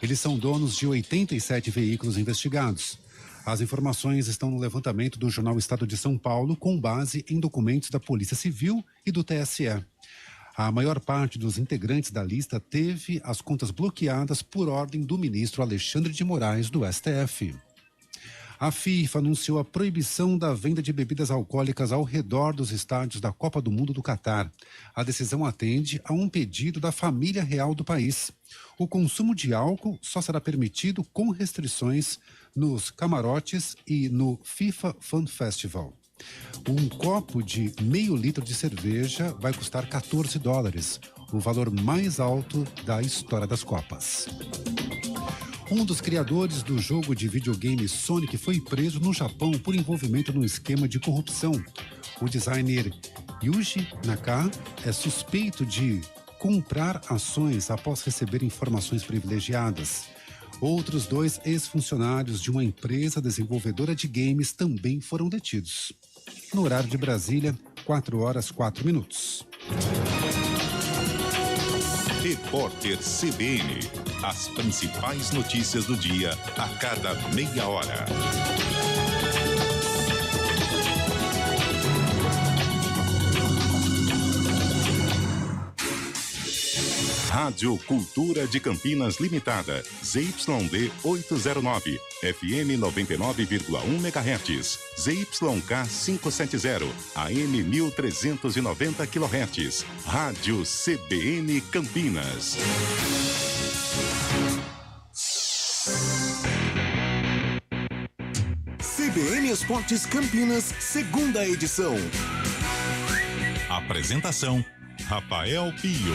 Eles são donos de 87 veículos investigados. As informações estão no levantamento do jornal Estado de São Paulo, com base em documentos da Polícia Civil e do TSE. A maior parte dos integrantes da lista teve as contas bloqueadas por ordem do ministro Alexandre de Moraes, do STF. A FIFA anunciou a proibição da venda de bebidas alcoólicas ao redor dos estádios da Copa do Mundo do Catar. A decisão atende a um pedido da família real do país. O consumo de álcool só será permitido com restrições nos camarotes e no FIFA Fan Festival. Um copo de meio litro de cerveja vai custar $14, o valor mais alto da história das Copas. Um dos criadores do jogo de videogame Sonic foi preso no Japão por envolvimento num esquema de corrupção. O designer Yuji Naka é suspeito de comprar ações após receber informações privilegiadas. Outros 2 ex-funcionários de uma empresa desenvolvedora de games também foram detidos. No horário de Brasília, 4h04. Repórter CBN. As principais notícias do dia a cada meia hora. Rádio Cultura de Campinas Limitada, ZYD 809, FM 99,1 MHz, ZYK 570, AM 1390 kHz, Rádio CBN Campinas. CBN Esportes Campinas, segunda edição. Apresentação: Rafael Pio.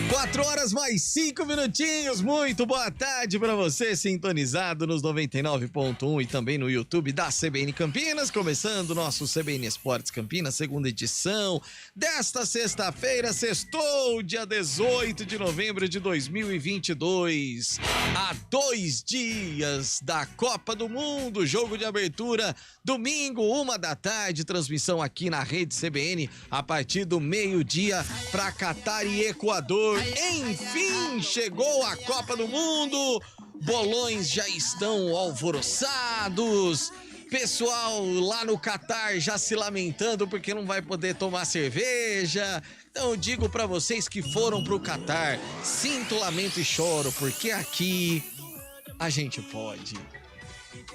4h mais 5 minutinhos, muito boa tarde para você, sintonizado nos 99.1 e também no YouTube da CBN Campinas, começando o nosso CBN Esportes Campinas, segunda edição desta sexta-feira, sextou, dia 18 de novembro de 2022, há 2 dias da Copa do Mundo, jogo de abertura, domingo, 1h, transmissão aqui na rede CBN, a partir do meio-dia para Catar e Equador. Enfim, chegou a Copa do Mundo, bolões já estão alvoroçados, pessoal lá no Catar já se lamentando porque não vai poder tomar cerveja. Então eu digo pra vocês que foram pro Catar, sinto, lamento e choro, porque aqui a gente pode.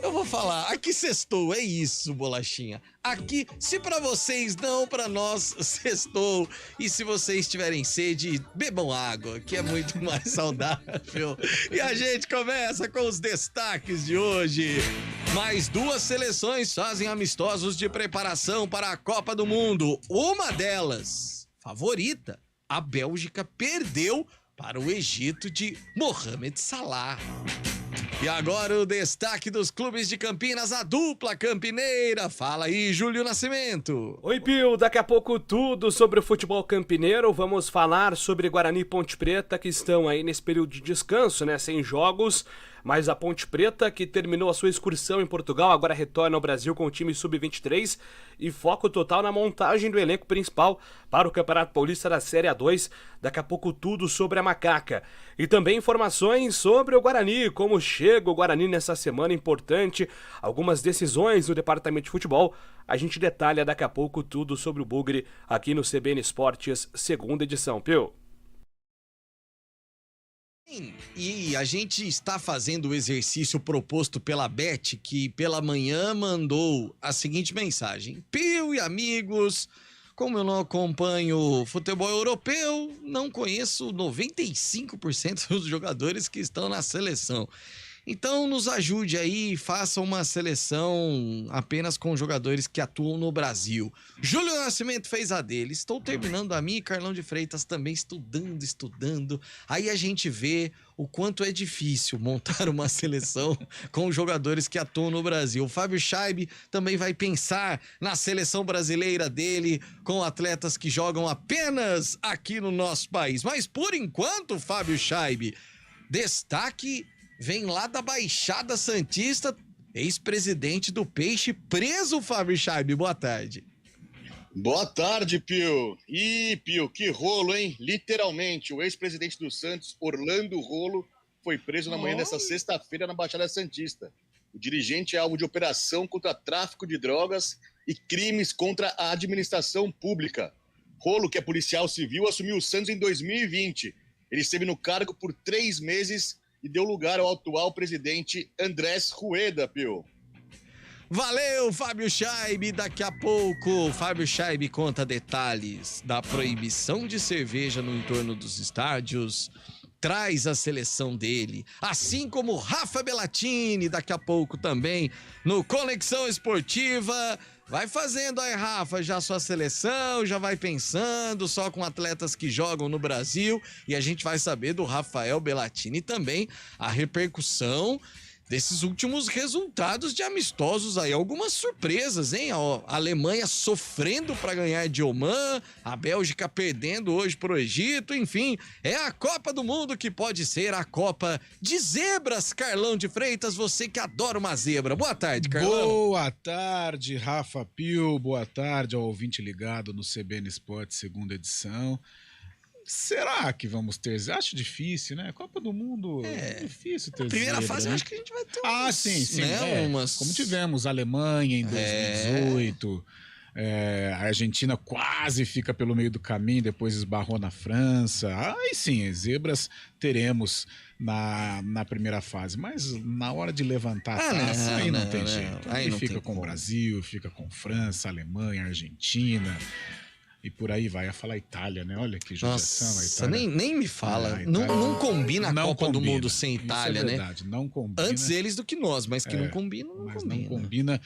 Eu vou falar, aqui sextou, é isso, bolachinha. Aqui, se pra vocês não, pra nós sextou. E se vocês tiverem sede, bebam água, que é muito mais saudável. E a gente começa com os destaques de hoje. Mais 2 seleções fazem amistosos de preparação para a Copa do Mundo. Uma delas, favorita, a Bélgica perdeu para o Egito de Mohamed Salah. E agora o destaque dos clubes de Campinas, a dupla campineira. Fala aí, Júlio Nascimento. Oi, Pio. Daqui a pouco tudo sobre o futebol campineiro. Vamos falar sobre Guarani e Ponte Preta, que estão aí nesse período de descanso, né? Sem jogos. Mas a Ponte Preta, que terminou a sua excursão em Portugal, agora retorna ao Brasil com o time sub-23 e foco total na montagem do elenco principal para o Campeonato Paulista da Série A2. Daqui a pouco tudo sobre a Macaca. E também informações sobre o Guarani, como chega o Guarani nessa semana importante, algumas decisões do Departamento de Futebol. A gente detalha daqui a pouco tudo sobre o Bugre aqui no CBN Esportes, segunda edição, Pio. E a gente está fazendo o exercício proposto pela Bet, que pela manhã mandou a seguinte mensagem: Pio e amigos, como eu não acompanho futebol europeu, não conheço 95% dos jogadores que estão na seleção. Então nos ajude aí, faça uma seleção apenas com jogadores que atuam no Brasil. Júlio Nascimento fez a dele, estou terminando a minha e Carlão de Freitas também estudando. Aí a gente vê o quanto é difícil montar uma seleção com jogadores que atuam no Brasil. O Fábio Scheibe também vai pensar na seleção brasileira dele com atletas que jogam apenas aqui no nosso país. Mas por enquanto, Fábio Scheibe, destaque vem lá da Baixada Santista, ex-presidente do Peixe, preso, Fábio Scheibe. Boa tarde. Boa tarde, Pio. Ih, Pio, que rolo, hein? Literalmente, o ex-presidente do Santos, Orlando Rolo, foi preso na manhã desta sexta-feira na Baixada Santista. O dirigente é alvo de operação contra tráfico de drogas e crimes contra a administração pública. Rolo, que é policial civil, assumiu o Santos em 2020. Ele esteve no cargo por 3 meses e deu lugar ao atual presidente Andrés Rueda, Pio. Valeu, Fábio Scheibe. Daqui a pouco, Fábio Scheibe conta detalhes da proibição de cerveja no entorno dos estádios, traz a seleção dele, assim como Rafa Bellatini, daqui a pouco também, no Conexão Esportiva. Vai fazendo aí, Rafa, já sua seleção, já vai pensando só com atletas que jogam no Brasil, e a gente vai saber do Rafael Bellatini também a repercussão desses últimos resultados de amistosos aí, algumas surpresas, hein? A Alemanha sofrendo para ganhar de Oman, a Bélgica perdendo hoje pro Egito, enfim, é a Copa do Mundo que pode ser a Copa de zebras. Carlão de Freitas, você que adora uma zebra. Boa tarde, Carlão. Boa tarde, Rafa Pio, boa tarde ao ouvinte ligado no CBN Esportes, segunda edição. Será que vamos ter? Acho difícil, né? Copa do Mundo é difícil ter. Primeira zebra, fase, né? eu acho que a gente vai ter sim. Né? Como tivemos Alemanha em 2018, a Argentina quase fica pelo meio do caminho, depois esbarrou na França. Aí sim, zebras teremos na primeira fase, mas na hora de levantar a taça, aí não tem jeito. Aí fica com o Brasil, fica com França, Alemanha, Argentina. E por aí vai, a falar Itália, né? Olha que judiação. Nossa, nem me fala. Não combina a Copa do Mundo sem Itália, isso é verdade, né? Não combina. Antes eles do que nós, mas que não combina, não combina. Não combina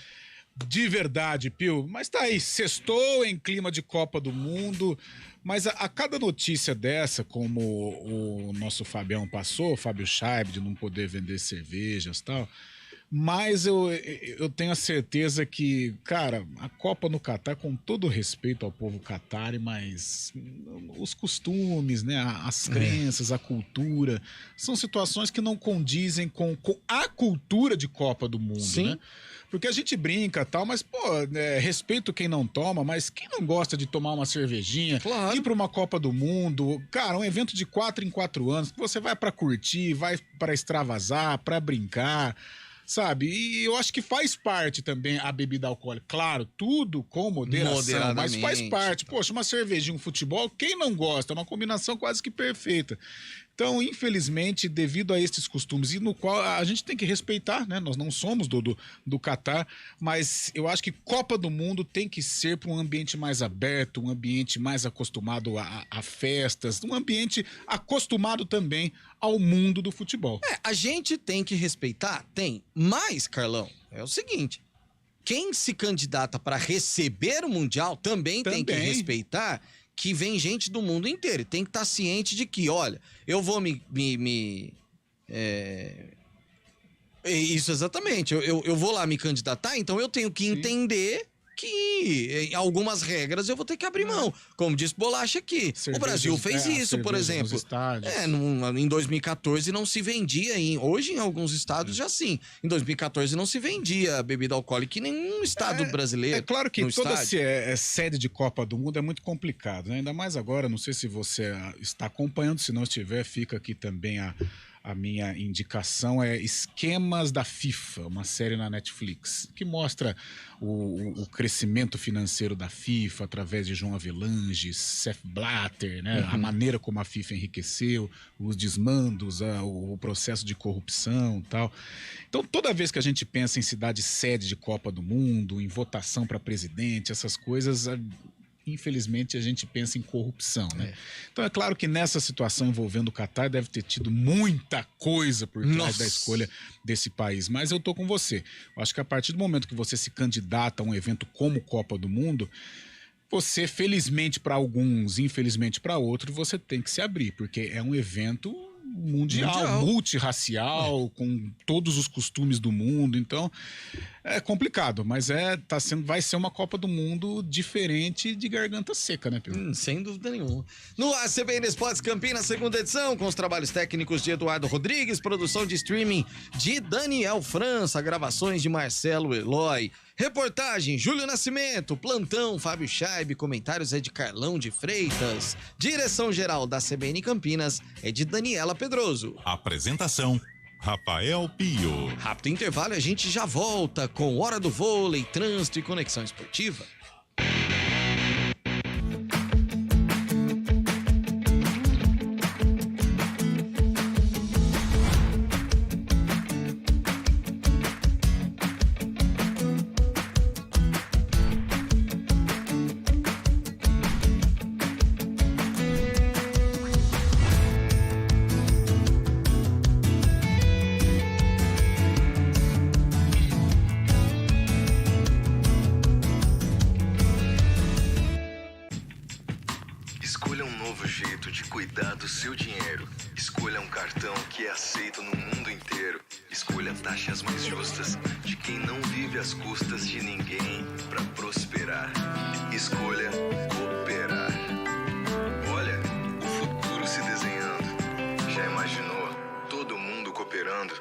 de verdade, Pio. Mas tá aí, sextou em clima de Copa do Mundo. Mas a cada notícia dessa, como o nosso Fabião passou, o Fábio Scheibe, de não poder vender cervejas e tal... Mas eu tenho a certeza que, cara, a Copa no Catar, com todo respeito ao povo catari, mas os costumes, né, as crenças, a cultura, são situações que não condizem com a cultura de Copa do Mundo, Sim. né? Porque a gente brinca e tal, mas, respeito quem não toma, mas quem não gosta de tomar uma cervejinha, claro, ir pra uma Copa do Mundo, cara, um evento de 4 em 4 anos, que você vai pra curtir, vai pra extravasar, pra brincar... Sabe? E eu acho que faz parte também a bebida alcoólica. Claro, tudo com moderação, mas faz parte. Poxa, uma cervejinha, um futebol, quem não gosta? É uma combinação quase que perfeita. Então, infelizmente, devido a esses costumes, e no qual a gente tem que respeitar, né? Nós não somos do Catar, mas eu acho que Copa do Mundo tem que ser para um ambiente mais aberto, um ambiente mais acostumado a festas, um ambiente acostumado também ao mundo do futebol. A gente tem que respeitar? Tem. Mas, Carlão, é o seguinte, quem se candidata para receber o Mundial também tem que respeitar que vem gente do mundo inteiro. Tem que estar ciente de que, olha, eu vou Isso, exatamente. Eu vou lá me candidatar, então eu tenho que entender que em algumas regras eu vou ter que abrir mão. Como disse Bolacha aqui. O Brasil fez isso, por exemplo. Em 2014 não se vendia. Hoje, em alguns estados, já sim. Em 2014 não se vendia bebida alcoólica em nenhum estado brasileiro. É claro que toda sede de Copa do Mundo é muito complicado, né? Ainda mais agora, não sei se você está acompanhando, se não estiver, fica aqui também a minha indicação é Esquemas da FIFA, uma série na Netflix, que mostra o crescimento financeiro da FIFA através de João Avelange, Sepp Blatter, né? A maneira como a FIFA enriqueceu, os desmandos, o processo de corrupção e tal. Então, toda vez que a gente pensa em cidade sede de Copa do Mundo, em votação para presidente, essas coisas... Infelizmente, a gente pensa em corrupção, né? Então, é claro que nessa situação envolvendo o Catar deve ter tido muita coisa por trás da escolha desse país. Mas eu tô com você. Eu acho que a partir do momento que você se candidata a um evento como Copa do Mundo, você, felizmente para alguns, infelizmente para outros, você tem que se abrir, porque é um evento mundial. Multirracial, com todos os costumes do mundo. Então, é complicado, mas vai ser uma Copa do Mundo diferente de garganta seca, né, Pedro? Sem dúvida nenhuma. No CBN Esportes Campinas, segunda edição, com os trabalhos técnicos de Eduardo Rodrigues, produção de streaming de Daniel França, gravações de Marcelo Eloy, Reportagem, Júlio Nascimento. Plantão, Fábio Scheibe. Comentários é de Carlão de Freitas. Direção-geral da CBN Campinas é de Daniela Pedroso. Apresentação, Rafael Pio. Rápido intervalo e a gente já volta com Hora do Vôlei, Trânsito e Conexão Esportiva. Escolha um novo jeito de cuidar do seu dinheiro. Escolha um cartão que é aceito no mundo inteiro. Escolha taxas mais justas de quem não vive às custas de ninguém para prosperar. Escolha cooperar. Olha, o futuro se desenhando. Já imaginou todo mundo cooperando?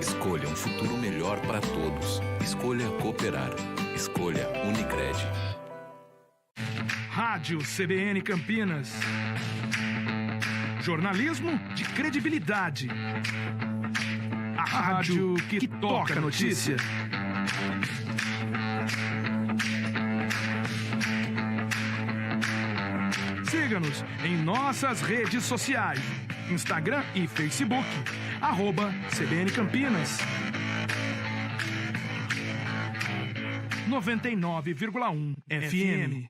Escolha um futuro melhor para todos. Escolha cooperar. Escolha Unicred. Rádio CBN Campinas. Jornalismo de credibilidade. A rádio que toca a notícia. Siga-nos em nossas redes sociais. Instagram e Facebook. @CBN Campinas. 99,1 FM.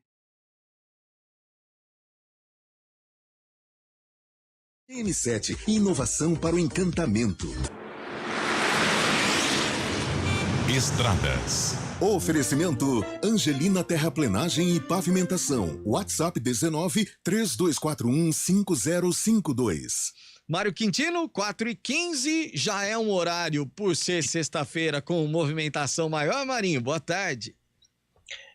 M7, inovação para o encantamento. Estradas. Oferecimento Angelina Terraplenagem e Pavimentação. WhatsApp 19 3241 5052. Mário Quintino, 4h15, já é um horário por ser sexta-feira com movimentação maior. Marinho, boa tarde.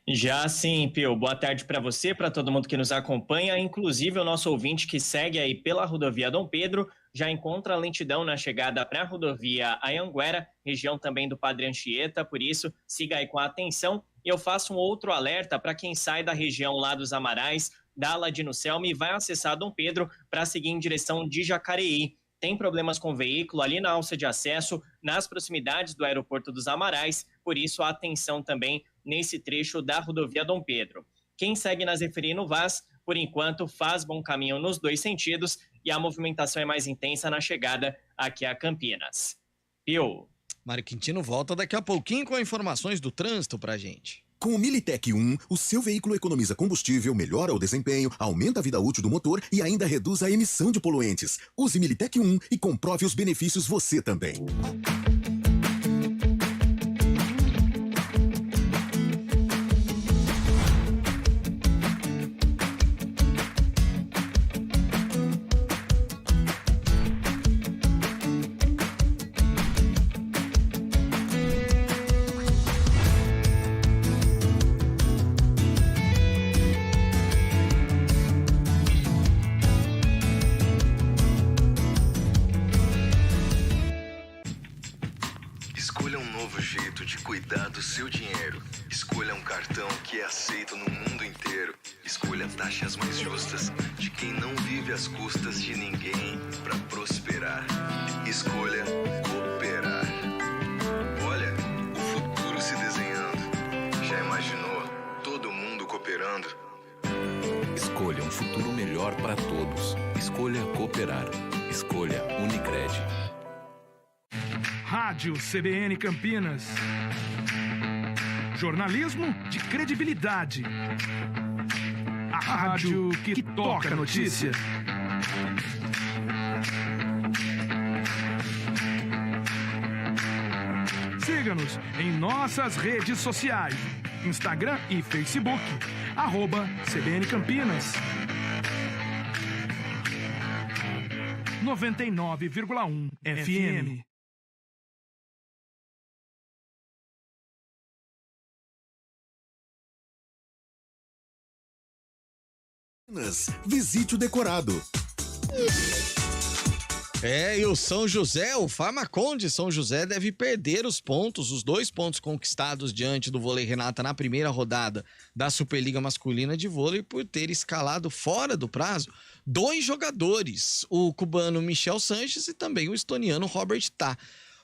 Já sim, Pio. Boa tarde para você, para todo mundo que nos acompanha, inclusive o nosso ouvinte que segue aí pela rodovia Dom Pedro, já encontra lentidão na chegada para a rodovia Anhanguera, região também do Padre Anchieta, por isso siga aí com atenção. E eu faço um outro alerta para quem sai da região lá dos Amarais, da Aladino Selma e vai acessar Dom Pedro para seguir em direção de Jacareí. Tem problemas com o veículo ali na alça de acesso, nas proximidades do aeroporto dos Amarais, por isso atenção também nesse trecho da rodovia Dom Pedro. Quem segue na Zeferino Vaz, por enquanto, faz bom caminho nos dois sentidos e a movimentação é mais intensa na chegada aqui a Campinas. Pio. Mário Quintino volta daqui a pouquinho com informações do trânsito pra gente. Com o Militec 1, o seu veículo economiza combustível, melhora o desempenho, aumenta a vida útil do motor e ainda reduz a emissão de poluentes. Use Militec 1 e comprove os benefícios você também. Escolha um novo jeito de cuidar do seu dinheiro. Escolha um cartão que é aceito no mundo inteiro. Escolha taxas mais justas de quem não vive às custas de ninguém para prosperar. Escolha cooperar. Olha, o futuro se desenhando. Já imaginou todo mundo cooperando? Escolha um futuro melhor para todos. Escolha cooperar. Escolha Unicred. Rádio CBN Campinas. Jornalismo de credibilidade. A rádio que toca a notícia. Siga-nos em nossas redes sociais. Instagram e Facebook. @CBN Campinas. 99,1 FM. Visite o decorado. E o São José, o Farmaconde São José deve perder os 2 pontos conquistados diante do Vôlei Renata na primeira rodada da Superliga Masculina de Vôlei por ter escalado fora do prazo 2 jogadores, o cubano Michel Sanches e também o estoniano Robert Tá.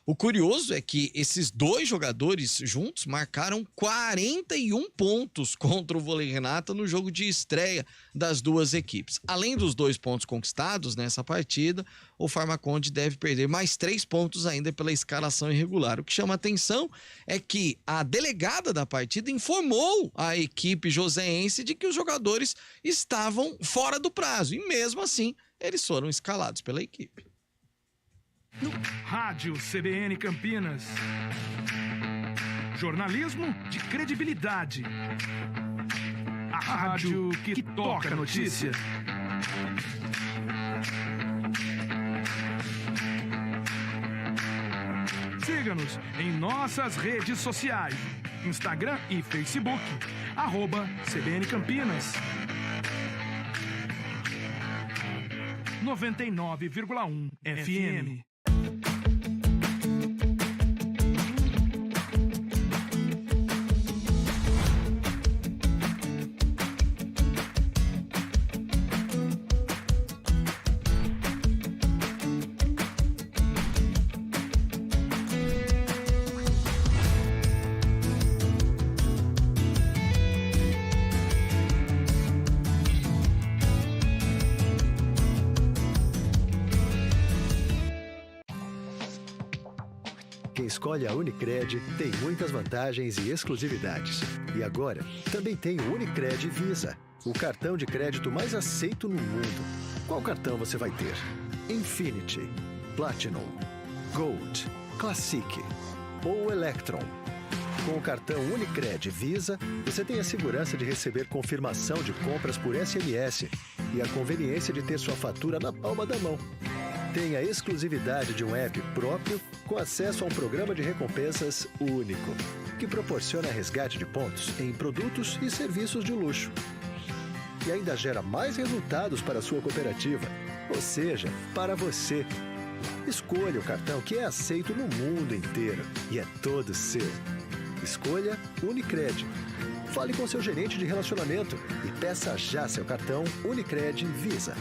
O curioso é que esses 2 jogadores juntos marcaram 41 pontos contra o Vôlei Renata no jogo de estreia das duas equipes. Além dos 2 pontos conquistados nessa partida, o Farmaconde deve perder mais 3 pontos ainda pela escalação irregular. O que chama atenção é que a delegada da partida informou a equipe joseense de que os jogadores estavam fora do prazo e mesmo assim eles foram escalados pela equipe. Rádio CBN Campinas. Jornalismo de credibilidade. A rádio que toca a notícia. Siga-nos em nossas redes sociais. Instagram e Facebook. @CBN Campinas. 99,1 FM. Quem escolhe a Unicred tem muitas vantagens e exclusividades. E agora, também tem o Unicred Visa, o cartão de crédito mais aceito no mundo. Qual cartão você vai ter? Infinity, Platinum, Gold, Classic ou Electron? Com o cartão Unicred Visa, você tem a segurança de receber confirmação de compras por SMS e a conveniência de ter sua fatura na palma da mão. Tem a exclusividade de um app próprio com acesso a um programa de recompensas único, que proporciona resgate de pontos em produtos e serviços de luxo. E ainda gera mais resultados para a sua cooperativa, ou seja, para você. Escolha o cartão que é aceito no mundo inteiro e é todo seu. Escolha Unicred. Fale com seu gerente de relacionamento e peça já seu cartão Unicred Visa.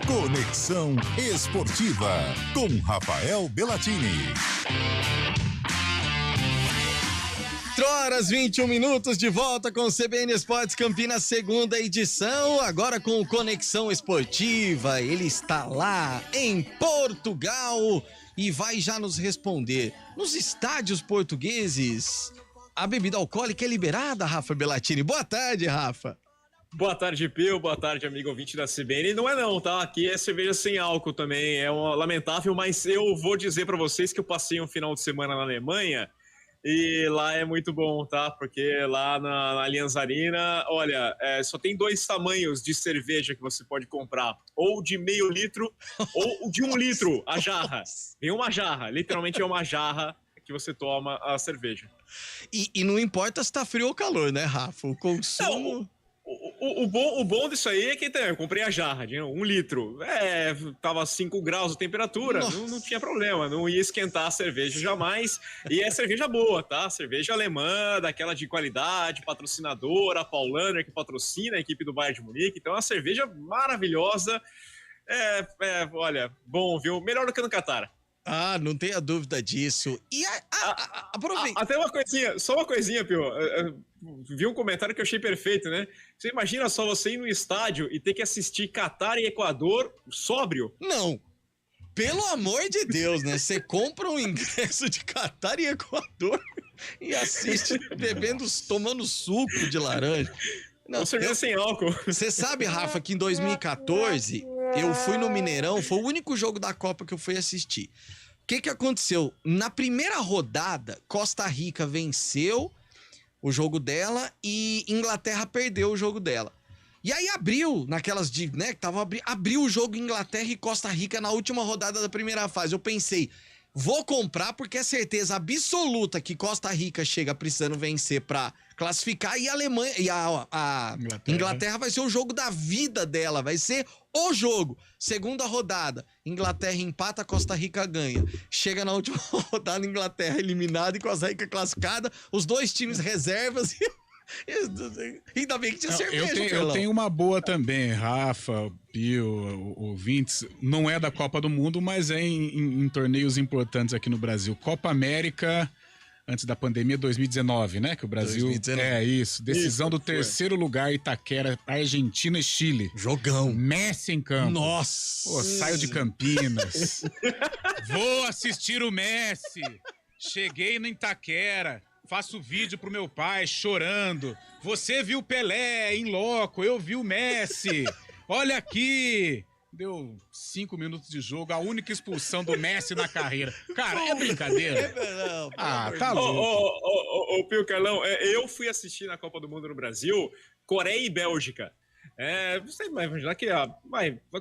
Conexão Esportiva, com Rafael Bellatini. 4h21, de volta com o CBN Esportes Campinas, segunda edição, agora com o Conexão Esportiva. Ele está lá em Portugal e vai já nos responder. Nos estádios portugueses, a bebida alcoólica é liberada, Rafa Bellatini. Boa tarde, Rafa. Boa tarde, Pio. Boa tarde, amigo ouvinte da CBN. Não é não, tá? Aqui é cerveja sem álcool também. É lamentável, mas eu vou dizer pra vocês que eu passei um final de semana na Alemanha e lá é muito bom, tá? Porque lá na Allianz Arena, olha, só tem 2 tamanhos de cerveja que você pode comprar. Ou de meio litro ou de 1 litro, a jarra. Vem uma jarra, literalmente é uma jarra que você toma a cerveja. E não importa se tá frio ou calor, né, Rafa? O consumo... Não, o bom disso aí é que eu comprei a jarra de 1 litro. Tava 5 graus a temperatura, não tinha problema, não ia esquentar a cerveja jamais. E é cerveja boa, tá? Cerveja alemã, daquela de qualidade, patrocinadora, a Paulaner, que patrocina a equipe do Bayern de Munique. Então é uma cerveja maravilhosa. Olha, bom, viu? Melhor do que no Catar. Ah, não tenha dúvida disso. E aproveita. Até só uma coisinha, Pio. Vi um comentário que eu achei perfeito, né? Você imagina só você ir no estádio e ter que assistir Catar e Equador sóbrio? Não. Pelo amor de Deus, né? Você compra um ingresso de Catar e Equador e assiste tomando suco de laranja. Não, cerveja sem álcool. Você sabe, Rafa, que em 2014 eu fui no Mineirão, foi o único jogo da Copa que eu fui assistir. O que aconteceu? Na primeira rodada, Costa Rica venceu o jogo dela e Inglaterra perdeu o jogo dela. E aí abriu, naquelas de, né, que tava abriu o jogo Inglaterra e Costa Rica na última rodada da primeira fase. Eu pensei, Vou comprar porque é certeza absoluta que Costa Rica chega precisando vencer pra classificar e a Alemanha e a Inglaterra vai ser o jogo da vida dela, vai ser o jogo. Segunda rodada, Inglaterra empata, Costa Rica ganha. Chega na última rodada, Inglaterra eliminada e Costa Rica classificada, os dois times reservas e... Ainda bem que tinha cerveja, eu tenho uma boa também, Rafa, Pio, ouvintes. Não é da Copa do Mundo, mas é em torneios importantes aqui no Brasil. Copa América, antes da pandemia, 2019, né? Que o Brasil... 2019. É isso. Decisão do terceiro lugar, Itaquera, Argentina e Chile. Jogão. Messi em campo. Nossa! Pô, saio de Campinas. Vou assistir o Messi. Cheguei no Itaquera. Faço vídeo pro meu pai chorando. Você viu o Pelé em loco, eu vi o Messi. Olha aqui. Deu 5 minutos de jogo, a única expulsão do Messi na carreira. Cara, é brincadeira. Tá louco. Ô, Pio Carlão, eu fui assistir na Copa do Mundo no Brasil, Coreia e Bélgica. Você vai imaginar que a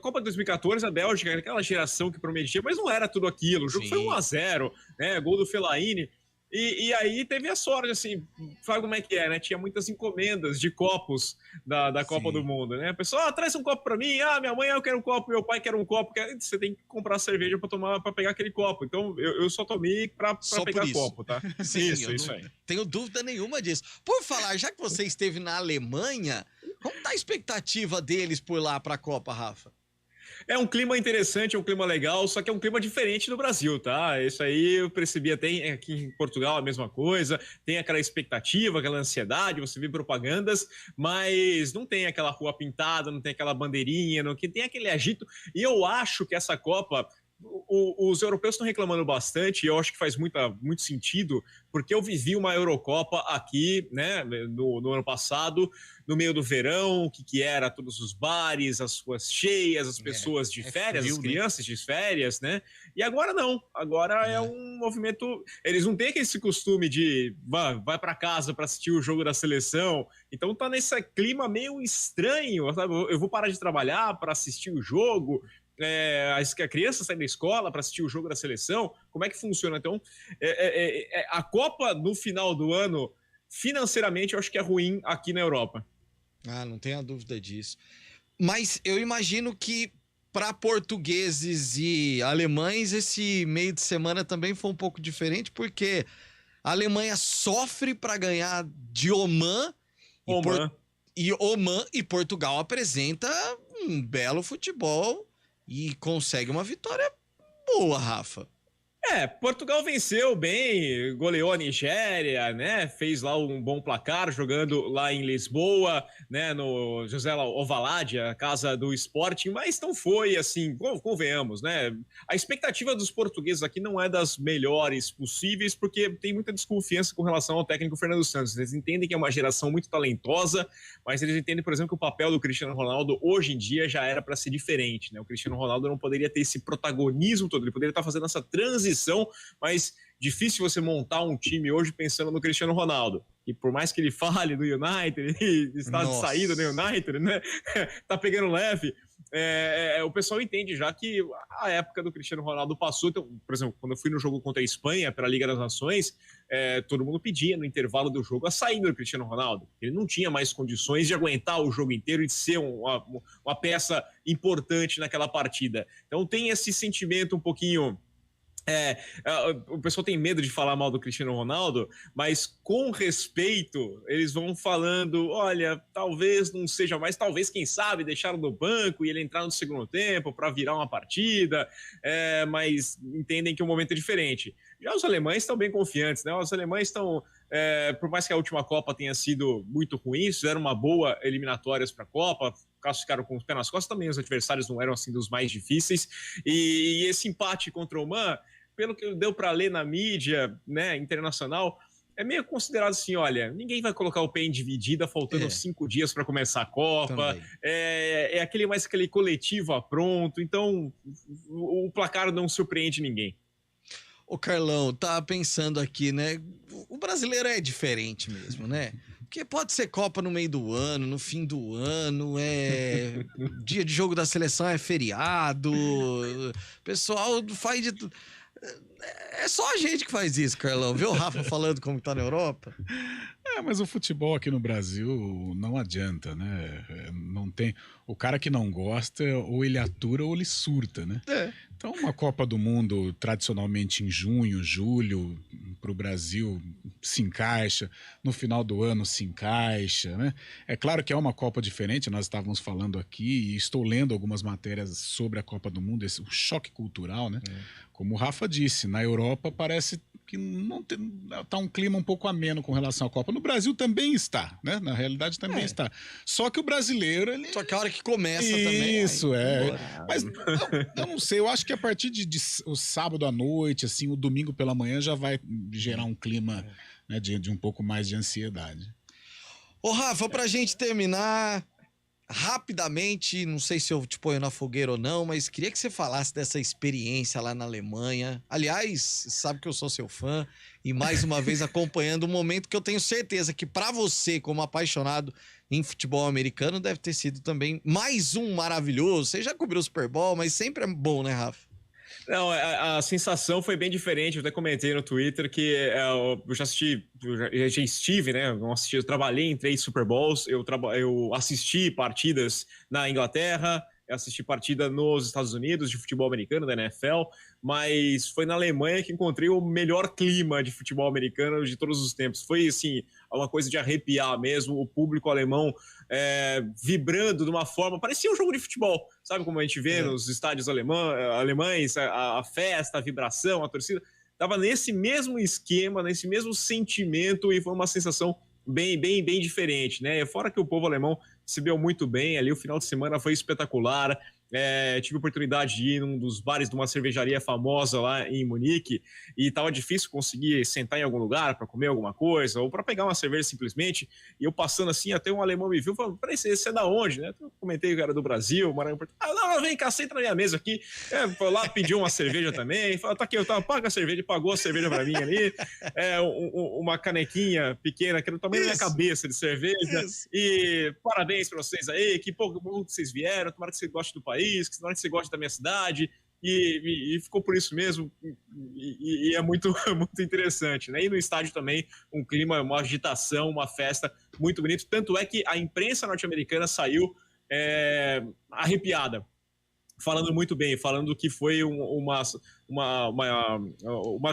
Copa de 2014, a Bélgica, aquela geração que prometia, mas não era tudo aquilo. O jogo foi 1-0, né? Gol do Fellaini. E aí teve a sorte, assim, sabe como é que é, né? Tinha muitas encomendas de copos da Copa do Mundo, né? A pessoa, traz um copo pra mim, minha mãe eu quero um copo, meu pai quer um copo, você tem que comprar cerveja pra pegar aquele copo. Então eu só tomei pra pegar copo, tá? Sim, isso aí. Tenho dúvida nenhuma disso. Por falar, já que você esteve na Alemanha, como tá a expectativa deles por lá pra Copa, Rafa? É um clima interessante, é um clima legal, só que é um clima diferente do Brasil, tá? Isso aí eu percebi até aqui em Portugal a mesma coisa, tem aquela expectativa, aquela ansiedade, você vê propagandas, mas não tem aquela rua pintada, não tem aquela bandeirinha, não tem aquele agito. E eu acho que essa Copa... Os europeus estão reclamando bastante e eu acho que faz muito sentido, porque eu vivi uma Eurocopa aqui, né, no ano passado, no meio do verão, que era todos os bares, as ruas cheias, as pessoas de férias, frio, as crianças de férias, né? E agora não, agora é um movimento... Eles não têm esse costume de vai para casa para assistir o jogo da seleção, então tá nesse clima meio estranho, sabe? Eu vou parar de trabalhar para assistir o jogo... a criança sai da escola para assistir o jogo da seleção, como é que funciona? Então, a Copa no final do ano, financeiramente, eu acho que é ruim aqui na Europa. Não tenho a dúvida disso. Mas eu imagino que para portugueses e alemães, esse meio de semana também foi um pouco diferente, porque a Alemanha sofre para ganhar de Oman. Oman e Portugal apresenta um belo futebol e consegue uma vitória boa, Rafa. Portugal venceu bem, goleou a Nigéria, né? Fez lá um bom placar, jogando lá em Lisboa, né? No José Ovalade, a casa do Sporting, mas não foi assim, convenhamos, né? A expectativa dos portugueses aqui não é das melhores possíveis, porque tem muita desconfiança com relação ao técnico Fernando Santos. Eles entendem que é uma geração muito talentosa, mas eles entendem, por exemplo, que o papel do Cristiano Ronaldo hoje em dia já era para ser diferente, né? O Cristiano Ronaldo não poderia ter esse protagonismo todo, ele poderia estar fazendo essa transição, mas difícil você montar um time hoje pensando no Cristiano Ronaldo. E por mais que ele fale do United, está de saída do United, né? Tá pegando leve. O pessoal entende já que a época do Cristiano Ronaldo passou. Então, por exemplo, quando eu fui no jogo contra a Espanha, pela Liga das Nações, todo mundo pedia no intervalo do jogo a saída do Cristiano Ronaldo. Ele não tinha mais condições de aguentar o jogo inteiro e de ser uma peça importante naquela partida. Então tem esse sentimento um pouquinho... o pessoal tem medo de falar mal do Cristiano Ronaldo, mas com respeito eles vão falando, olha, talvez não seja mais, talvez, quem sabe, deixaram no banco e ele entrar no segundo tempo para virar uma partida, mas entendem que o momento é diferente. Já os alemães estão bem confiantes, né? Os alemães estão, por mais que a última Copa tenha sido muito ruim, fizeram uma boa eliminatórias para a Copa, ficaram com os pés nas costas, também os adversários não eram assim dos mais difíceis, e esse empate contra o Oman, pelo que deu para ler na mídia, né, internacional, é meio considerado assim, olha, ninguém vai colocar o pé em dividida faltando 5 dias para começar a Copa, aquele coletivo pronto, então o placar não surpreende ninguém. Ô Carlão, tá pensando aqui, né, o brasileiro é diferente mesmo, né? Porque pode ser Copa no meio do ano, no fim do ano, dia de jogo da seleção é feriado, o pessoal faz de tudo. É só a gente que faz isso, Carlão. Viu o Rafa falando como tá na Europa? Mas o futebol aqui no Brasil não adianta, né? Não tem... O cara que não gosta, ou ele atura ou ele surta, né? Então, uma Copa do Mundo tradicionalmente em junho, julho, para o Brasil se encaixa, no final do ano se encaixa, né? É claro que é uma Copa diferente, nós estávamos falando aqui e estou lendo algumas matérias sobre a Copa do Mundo, o choque cultural, né? Como o Rafa disse, na Europa parece que tá um clima um pouco ameno com relação à Copa. No Brasil também está, né? Na realidade também está. Só que o brasileiro, ele... Só que a hora que começa também... Isso, Mas eu não sei, eu acho que a partir de o sábado à noite, assim, o domingo pela manhã já vai gerar um clima, né, de um pouco mais de ansiedade. Ô, Rafa, pra gente terminar... Rapidamente, não sei se eu te ponho na fogueira ou não, mas queria que você falasse dessa experiência lá na Alemanha. Aliás, sabe que eu sou seu fã e mais uma vez acompanhando um momento que eu tenho certeza que pra você, como apaixonado em futebol americano, deve ter sido também mais um maravilhoso. Você já cobriu o Super Bowl, mas sempre é bom, né, Rafa? Não, a sensação foi bem diferente. Eu até comentei no Twitter que eu já assisti, já estive, né? Eu trabalhei em 3 Super Bowls, eu assisti partidas na Inglaterra, eu assisti partida nos Estados Unidos de futebol americano, da NFL, mas foi na Alemanha que encontrei o melhor clima de futebol americano de todos os tempos. Foi, assim, uma coisa de arrepiar mesmo, o público alemão vibrando de uma forma... Parecia um jogo de futebol, sabe como a gente vê nos estádios alemães, a festa, a vibração, a torcida. Tava nesse mesmo esquema, nesse mesmo sentimento e foi uma sensação bem diferente, né? Fora que o povo alemão recebeu muito bem ali, o final de semana foi espetacular. Tive a oportunidade de ir num dos bares de uma cervejaria famosa lá em Munique e estava difícil conseguir sentar em algum lugar para comer alguma coisa ou para pegar uma cerveja simplesmente, e eu passando assim, até um alemão me viu e falou: peraí, você é da onde, né? Eu comentei que era do Brasil, Maranhão. Não, vem cá, senta na minha mesa aqui. Foi lá, pediu uma cerveja também, falou: tá aqui, paga a cerveja, pagou a cerveja para mim ali, uma canequinha pequena que era o tamanho da minha cabeça de cerveja. E parabéns para vocês aí, que pouco que vocês vieram, tomara que vocês gostem do país, que você gosta da minha cidade, e ficou por isso mesmo, e é muito interessante, né? E no estádio também, um clima, uma agitação, uma festa muito bonito, tanto é que a imprensa norte-americana saiu arrepiada, falando muito bem, falando que foi uma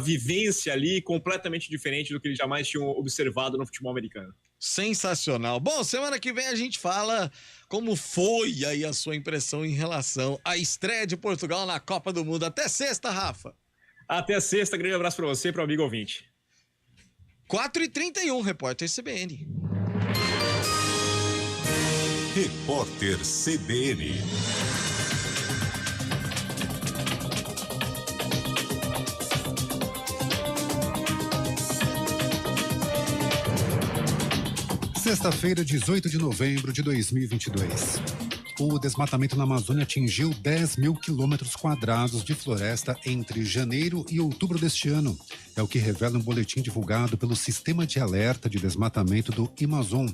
vivência ali completamente diferente do que eles jamais tinham observado no futebol americano. Sensacional. Bom, semana que vem a gente fala como foi aí a sua impressão em relação à estreia de Portugal na Copa do Mundo. Até sexta, Rafa. Até sexta, grande abraço para você e para o amigo ouvinte. 4h31, repórter CBN. Repórter CBN. Sexta-feira, 18 de novembro de 2022. O desmatamento na Amazônia atingiu 10 mil quilômetros quadrados de floresta entre janeiro e outubro deste ano. É o que revela um boletim divulgado pelo Sistema de Alerta de Desmatamento do Amazon.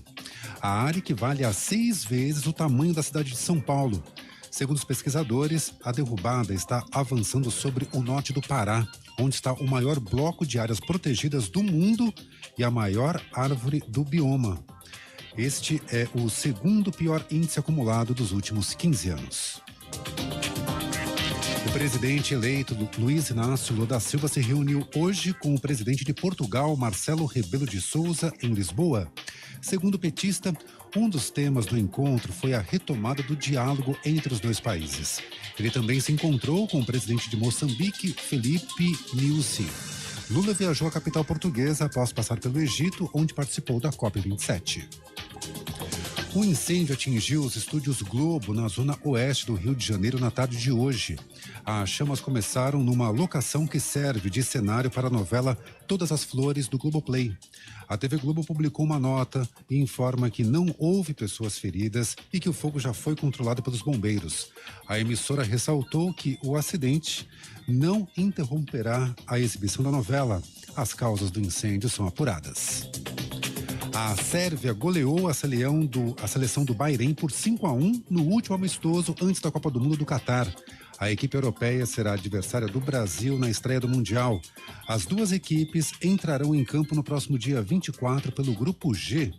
A área equivale a 6 vezes o tamanho da cidade de São Paulo. Segundo os pesquisadores, a derrubada está avançando sobre o norte do Pará, onde está o maior bloco de áreas protegidas do mundo e a maior árvore do bioma. Este é o segundo pior índice acumulado dos últimos 15 anos. O presidente eleito Luiz Inácio Lula da Silva se reuniu hoje com o presidente de Portugal, Marcelo Rebelo de Sousa, em Lisboa. Segundo o petista, um dos temas do encontro foi a retomada do diálogo entre os dois países. Ele também se encontrou com o presidente de Moçambique, Felipe Nyusi. Lula viajou à capital portuguesa após passar pelo Egito, onde participou da COP27. Um incêndio atingiu os estúdios Globo na zona oeste do Rio de Janeiro na tarde de hoje. As chamas começaram numa locação que serve de cenário para a novela Todas as Flores do Globoplay. A TV Globo publicou uma nota e informa que não houve pessoas feridas e que o fogo já foi controlado pelos bombeiros. A emissora ressaltou que o acidente não interromperá a exibição da novela. As causas do incêndio são apuradas. A Sérvia goleou a seleção do Bahrein por 5-1 no último amistoso antes da Copa do Mundo do Catar. A equipe europeia será adversária do Brasil na estreia do Mundial. As duas equipes entrarão em campo no próximo dia 24 pelo Grupo G.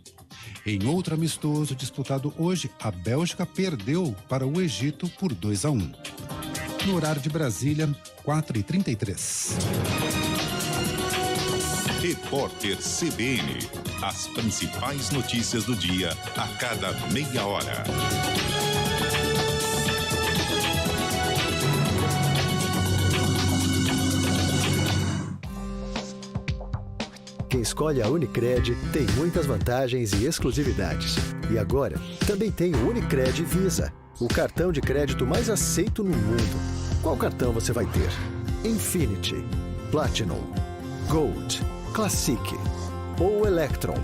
Em outro amistoso disputado hoje, a Bélgica perdeu para o Egito por 2-1. No horário de Brasília, 4h33. Repórter CBN. As principais notícias do dia a cada meia hora. Quem escolhe a Unicred tem muitas vantagens e exclusividades. E agora, também tem o Unicred Visa, o cartão de crédito mais aceito no mundo. Qual cartão você vai ter? Infinity, Platinum, Gold, Classic ou Electron.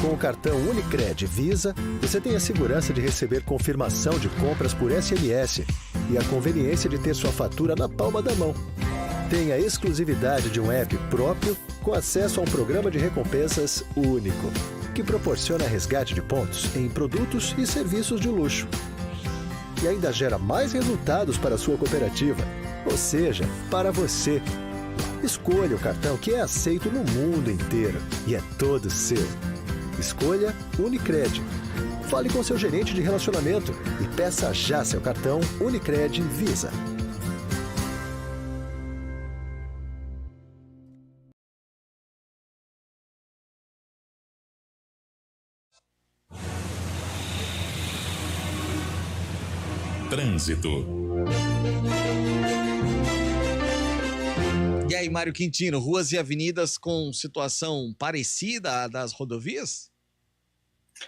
Com o cartão Unicred Visa, você tem a segurança de receber confirmação de compras por SMS e a conveniência de ter sua fatura na palma da mão. Tem a exclusividade de um app próprio com acesso a um programa de recompensas único, que proporciona resgate de pontos em produtos e serviços de luxo. E ainda gera mais resultados para a sua cooperativa, ou seja, para você. Escolha o cartão que é aceito no mundo inteiro e é todo seu. Escolha Unicred. Fale com seu gerente de relacionamento e peça já seu cartão Unicred Visa. Trânsito. E aí, Mário Quintino, ruas e avenidas com situação parecida à das rodovias?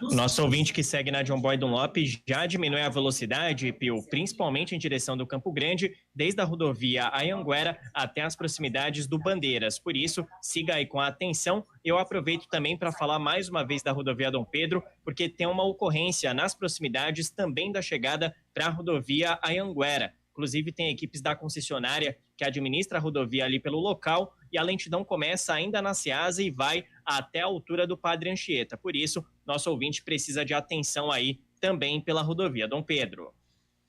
Nosso ouvinte que segue na John Boy Dunlop já diminui a velocidade, Pio, principalmente em direção do Campo Grande, desde a rodovia Anhanguera até as proximidades do Bandeiras. Por isso, siga aí com atenção. Eu aproveito também para falar mais uma vez da rodovia Dom Pedro, porque tem uma ocorrência nas proximidades também da chegada para a rodovia Anhanguera. Inclusive, tem equipes da concessionária que administra a rodovia ali pelo local e a lentidão começa ainda na Ceasa e vai até a altura do Padre Anchieta. Por isso, nosso ouvinte precisa de atenção aí também pela rodovia Dom Pedro.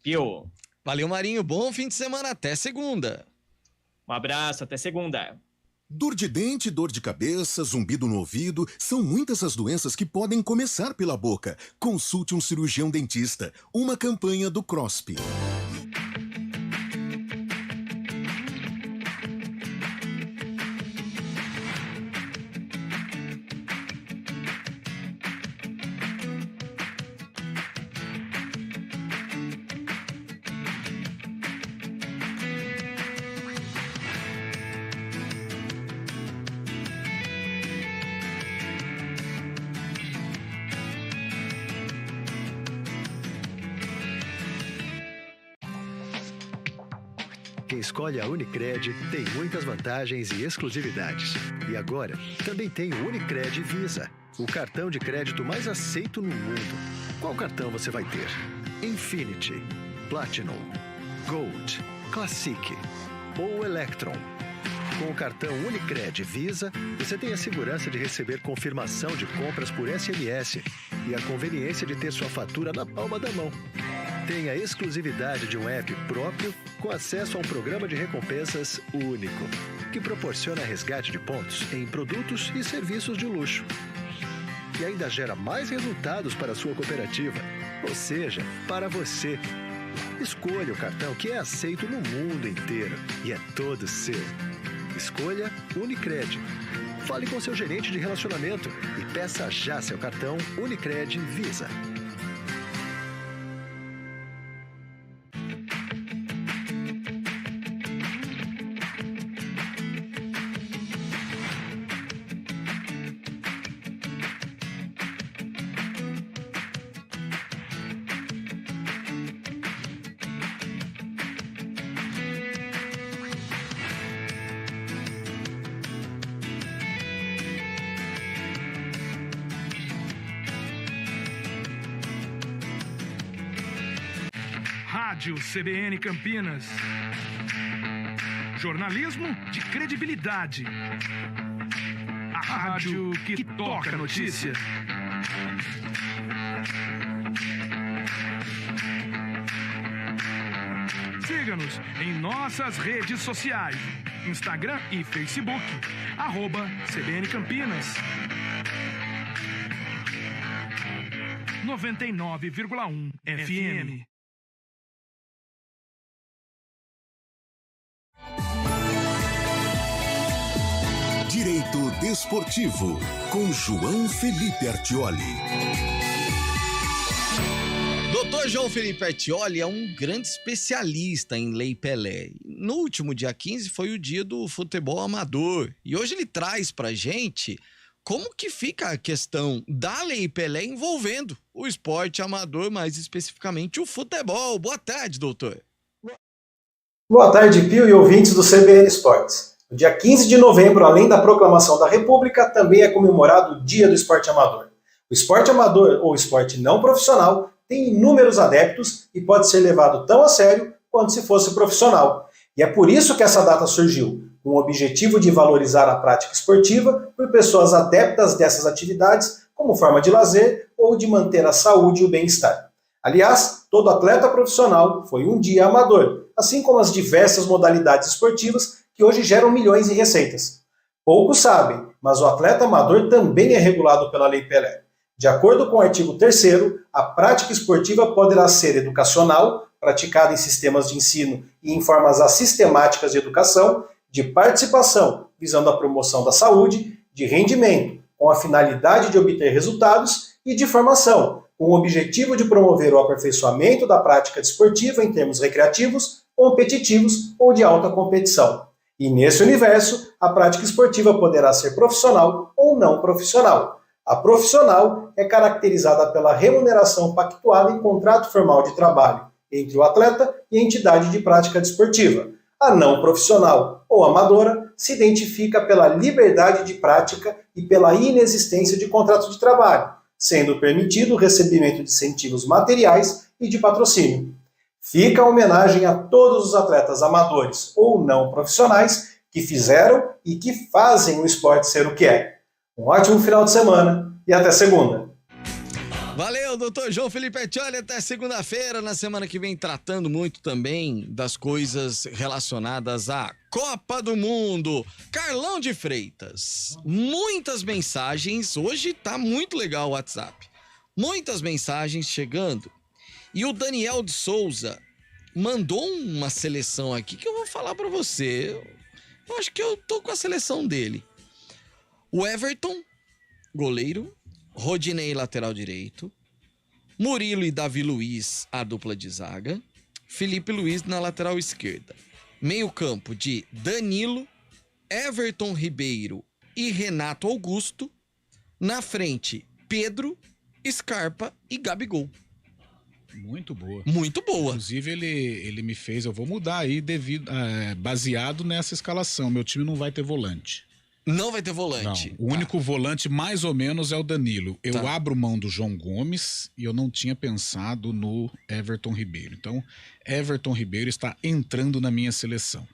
Pio. Valeu, Marinho. Bom fim de semana. Até segunda. Um abraço. Até segunda. Dor de dente, dor de cabeça, zumbido no ouvido, são muitas as doenças que podem começar pela boca. Consulte um cirurgião dentista. Uma campanha do CROSP. Quem escolhe a Unicred tem muitas vantagens e exclusividades. E agora, também tem o Unicred Visa, o cartão de crédito mais aceito no mundo. Qual cartão você vai ter? Infinity, Platinum, Gold, Classic ou Electron. Com o cartão Unicred Visa, você tem a segurança de receber confirmação de compras por SMS e a conveniência de ter sua fatura na palma da mão. Tem a exclusividade de um app próprio com acesso a um programa de recompensas único, que proporciona resgate de pontos em produtos e serviços de luxo. E ainda gera mais resultados para a sua cooperativa, ou seja, para você. Escolha o cartão que é aceito no mundo inteiro e é todo seu. Escolha Unicred. Fale com seu gerente de relacionamento e peça já seu cartão Unicred Visa. Rádio CBN Campinas. Jornalismo de credibilidade. A rádio que toca a notícia. Siga. siga-nos em nossas redes sociais, Instagram e Facebook, @CBN Campinas. 99,1 FM. Direito Desportivo, com João Felipe Artioli. Doutor João Felipe Artioli é um grande especialista em Lei Pelé. No último dia 15 foi o dia do futebol amador. E hoje ele traz pra gente como que fica a questão da Lei Pelé envolvendo o esporte amador, mais especificamente o futebol. Boa tarde, doutor. Boa tarde, Pio e ouvintes do CBN Esportes. No dia 15 de novembro, além da proclamação da República, também é comemorado o Dia do Esporte Amador. O esporte amador ou esporte não profissional tem inúmeros adeptos e pode ser levado tão a sério quanto se fosse profissional. E é por isso que essa data surgiu, com o objetivo de valorizar a prática esportiva por pessoas adeptas dessas atividades como forma de lazer ou de manter a saúde e o bem-estar. Aliás, todo atleta profissional foi um dia amador, assim como as diversas modalidades esportivas que hoje geram milhões em receitas. Poucos sabem, mas o atleta amador também é regulado pela Lei Pelé. De acordo com o artigo 3º, a prática esportiva poderá ser educacional, praticada em sistemas de ensino e em formas assistemáticas de educação, de participação, visando a promoção da saúde, de rendimento, com a finalidade de obter resultados, e de formação, com o objetivo de promover o aperfeiçoamento da prática desportiva em termos recreativos, competitivos ou de alta competição. E nesse universo, a prática esportiva poderá ser profissional ou não profissional. A profissional é caracterizada pela remuneração pactuada em contrato formal de trabalho entre o atleta e a entidade de prática desportiva. A não profissional ou amadora se identifica pela liberdade de prática e pela inexistência de contrato de trabalho, sendo permitido o recebimento de incentivos materiais e de patrocínio. Fica a homenagem a todos os atletas amadores ou não profissionais que fizeram e que fazem o esporte ser o que é. Um ótimo final de semana e até segunda. Valeu, doutor João Felipe Artioli, até segunda-feira, na semana que vem, tratando muito também das coisas relacionadas à Copa do Mundo. Carlão de Freitas, muitas mensagens, hoje tá muito legal o WhatsApp, muitas mensagens chegando, e o Daniel de Souza mandou uma seleção aqui que eu vou falar pra você, eu acho que eu tô com a seleção dele. O Everton, goleiro, Rodinei, lateral direito, Murilo e Davi Luiz, a dupla de zaga, Felipe Luiz na lateral esquerda. Meio campo de Danilo, Everton Ribeiro e Renato Augusto. Na frente, Pedro, Scarpa e Gabigol. Muito boa. Muito boa. Inclusive, ele me fez, eu vou mudar aí, baseado nessa escalação. Meu time não vai ter volante. Não vai ter volante. Não, o único volante mais ou menos é o Danilo. Eu abro mão do João Gomes e eu não tinha pensado no Everton Ribeiro. Então, Everton Ribeiro está entrando na minha seleção.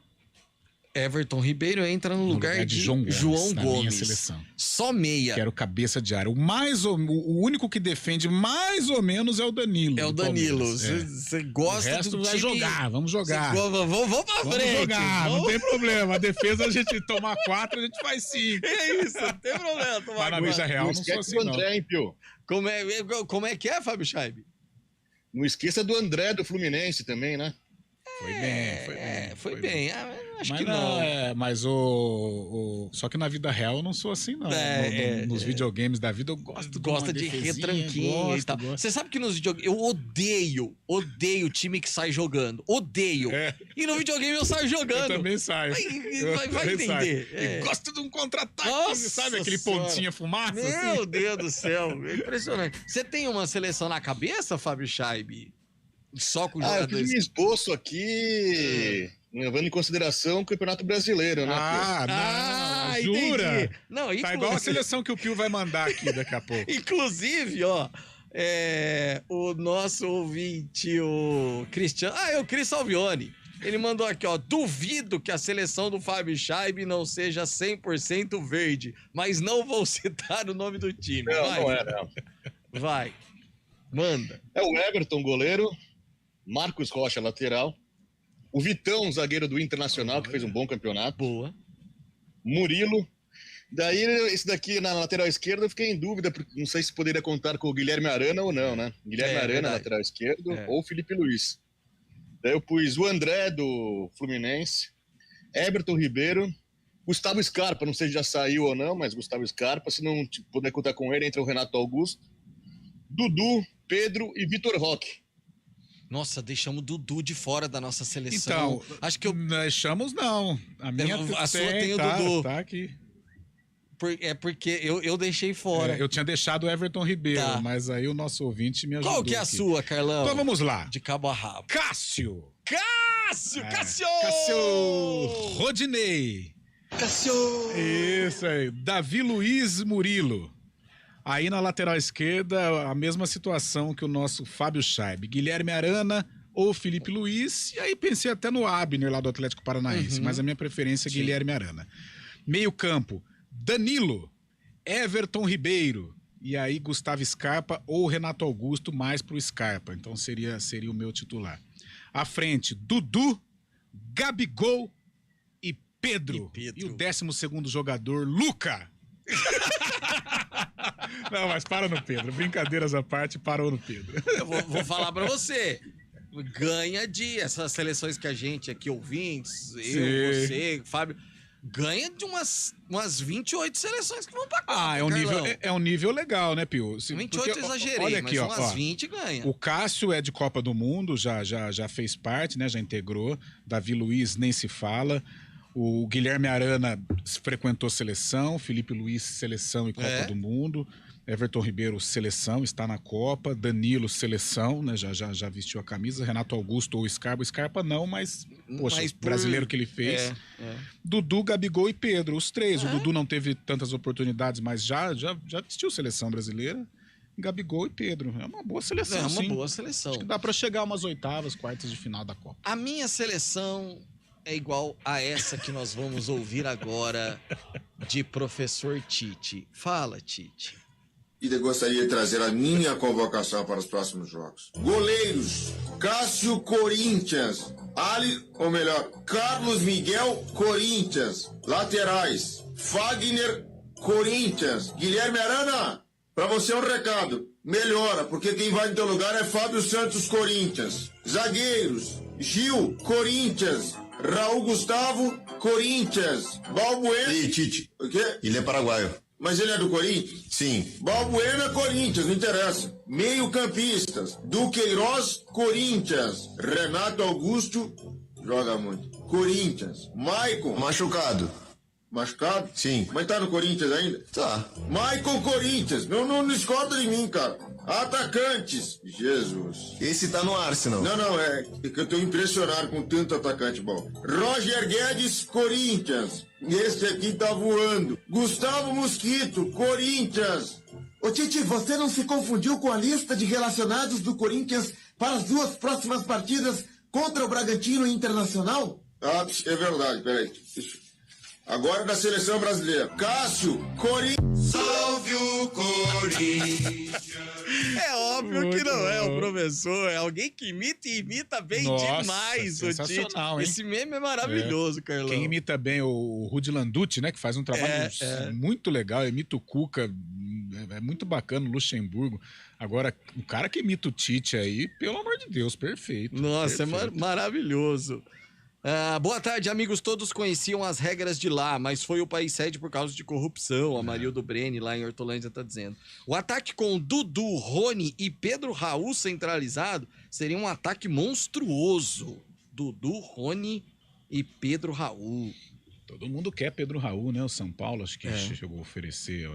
Everton Ribeiro entra no lugar de João Gomes. Na minha seleção. Só meia. Quero cabeça de área. O único que defende mais ou menos é o Danilo. É o Danilo. Você gosta o resto do vai time... jogar, vamos jogar. Vamos pra frente. Vamos jogar, não tem problema. A defesa a gente tomar 4, a gente faz 5. É isso, não tem problema. Mas na vida real não sou assim, não. André, hein, Pio? Como é que é, Fábio Scheibe? Não esqueça do André do Fluminense também, né? Foi bem. Acho que não. Mas só que na vida real eu não sou assim, não. Nos videogames da vida eu gosto de retranquinho e tal. Você sabe que nos videogames eu odeio o time que sai jogando. Odeio. E no videogame eu saio jogando. Eu também saio. Vai entender. E gosto de um contra-ataque, sabe? Aquele pontinha fumaça. Meu Deus do céu. É impressionante. Você tem uma seleção na cabeça, Fábio Scheibe? Só com jogadores. Eu fiz um esboço aqui, levando em consideração o Campeonato Brasileiro, né? Jura? Entendi. Não, tá igual a seleção que o Pio vai mandar aqui daqui a pouco. Inclusive, o nosso ouvinte, o Cristiano... é o Cris Salvione. Ele mandou aqui, duvido que a seleção do Fábio Scheibe não seja 100% verde, mas não vou citar o nome do time. Não é, não. Vai. Manda. É o Everton, goleiro. Marcos Rocha, lateral. O Vitão, zagueiro do Internacional, que fez um bom campeonato. Boa. Murilo. Daí, esse daqui na lateral esquerda, eu fiquei em dúvida, porque não sei se poderia contar com o Guilherme Arana ou não, né? Guilherme Arana, verdade. Lateral esquerdo, ou Felipe Luiz. Daí eu pus o André, do Fluminense, Everton Ribeiro, Gustavo Scarpa, não sei se já saiu ou não, mas Gustavo Scarpa, se não puder contar com ele, entra o Renato Augusto, Dudu, Pedro e Vitor Roque. Nossa, deixamos o Dudu de fora da nossa seleção. Então, acho que eu... deixamos não. A sua tem o Dudu. Tá aqui. É porque eu deixei fora. Eu tinha deixado o Everton Ribeiro, mas aí o nosso ouvinte me ajudou. Qual que é a sua, Carlão? Então vamos lá. De cabo a rabo. Cássio! Cássio! Rodinei! Cássio! Isso aí. Davi Luiz Murilo. Aí na lateral esquerda, a mesma situação que o nosso Fábio Scheib. Guilherme Arana ou Felipe Luiz. E aí pensei até no Abner lá do Atlético Paranaense, mas a minha preferência é Guilherme Arana. Meio campo, Danilo, Everton Ribeiro. E aí Gustavo Scarpa ou Renato Augusto, mais pro Scarpa. Então seria o meu titular. À frente, Dudu, Gabigol e Pedro. E o 12º jogador, Luca. Não, mas para no Pedro. Brincadeiras à parte, parou no Pedro. Eu vou falar pra você. Ganha essas seleções que a gente aqui, ouvintes, você, Fábio, ganha de umas 28 seleções que vão pra Copa. É um nível legal, né, Pio? 28 exagerei, olha aqui, mas umas 20 ganha. O Cássio é de Copa do Mundo, já fez parte, né? Já integrou. Davi Luiz nem se fala. O Guilherme Arana frequentou seleção, Felipe Luiz, seleção e Copa do Mundo. Everton Ribeiro, seleção, está na Copa. Danilo, seleção, né? Já vestiu a camisa. Renato Augusto ou Scarpa. Scarpa não, mas poxa, brasileiro que ele fez. Dudu, Gabigol e Pedro, os três. O Dudu não teve tantas oportunidades, mas já vestiu seleção brasileira. Gabigol e Pedro. É uma boa seleção, boa seleção. Acho que dá para chegar umas oitavas, quartas de final da Copa. A minha seleção é igual a essa que nós vamos ouvir agora de professor Tite. Fala, Tite. E gostaria de trazer a minha convocação para os próximos jogos. Goleiros, Cássio, Corinthians. Carlos Miguel, Corinthians. Laterais, Fagner, Corinthians. Guilherme Arana, para você é um recado. Melhora, porque quem vai no teu lugar é Fábio Santos, Corinthians. Zagueiros, Gil, Corinthians. Raul Gustavo, Corinthians. Balbuena... E Tite. O quê? Ele é paraguaio. Mas ele é do Corinthians? Sim. Balbuena, Corinthians, não interessa. Meio-campistas. Duqueiroz, Corinthians. Renato Augusto, joga muito. Corinthians. Maicon. Machucado. Machucado? Sim. Mas tá no Corinthians ainda? Tá. Maicon, Corinthians. Não escorda de mim, cara. Atacantes. Jesus. Esse tá no Arsenal. Não, é que eu tô impressionado com tanto atacante bom. Roger Guedes, Corinthians. Esse aqui tá voando. Gustavo Mosquito, Corinthians. Ô Tite, você não se confundiu com a lista de relacionados do Corinthians para as 2 próximas partidas contra o Bragantino e Internacional? Ah, é verdade, peraí. Agora da seleção brasileira. Cássio, Corinthians. Salve o Corinthians. É óbvio que não é o professor, é alguém que imita bem demais o Tite. Hein? Esse meme é maravilhoso, Carlão. Quem imita bem o Rudi Landucci, né, que faz um trabalho muito legal, imita o Cuca, é muito bacana, o Luxemburgo. Agora, o cara que imita o Tite aí, pelo amor de Deus, perfeito. Nossa, perfeito. É maravilhoso. Boa tarde, amigos. Todos conheciam as regras de lá, mas foi o país sede por causa de corrupção. A Marildo Breni, lá em Hortolândia, tá dizendo. O ataque com Dudu, Rony e Pedro Raul centralizado seria um ataque monstruoso. Dudu, Rony e Pedro Raul. Todo mundo quer Pedro Raul, né? O São Paulo acho que chegou a oferecer,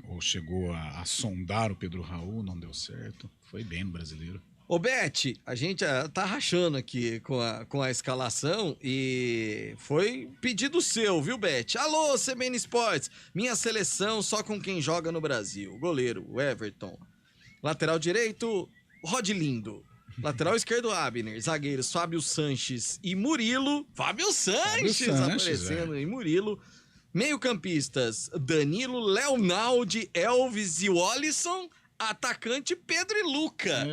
ou chegou a sondar o Pedro Raul, não deu certo. Foi bem no Brasileiro. Ô, Bete, a gente tá rachando aqui com a escalação e foi pedido seu, viu, Bete? Alô, CBN Esportes, minha seleção só com quem joga no Brasil. Goleiro, o Everton. Lateral direito, Rodilindo. Lateral esquerdo, Abner. Zagueiros, Fábio Sanches e Murilo. Fábio Sanches aparecendo, e Murilo. Meio-campistas, Danilo, Leonaldi, Elvis e Wallison. atacante Pedro e Luca.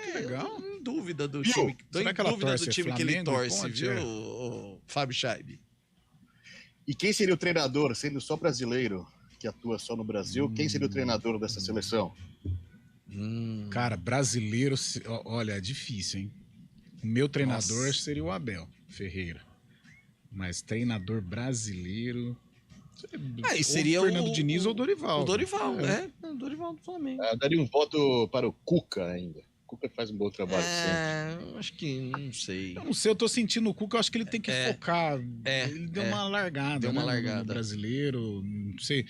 Que legal. Em dúvida do Viu? time. Tô Será em que ela dúvida torce do time que ele Flamengo e torce, Ponte, viu, o Fábio Scheib? E quem seria o treinador, sendo só brasileiro, que atua só no Brasil, quem seria o treinador dessa seleção? Cara, brasileiro, olha, é difícil, hein? O meu treinador seria o Abel Ferreira. Mas treinador brasileiro... Aí seria o Fernando Diniz ou o Dorival. O Dorival, o Dorival do Flamengo. Eu daria um voto para o Cuca ainda. O Cuca faz um bom trabalho sempre. Acho que não sei. Eu não sei, eu tô sentindo o Cuca, eu acho que ele tem que focar. Ele deu uma largada, deu uma né, largada. no brasileiro, não sei.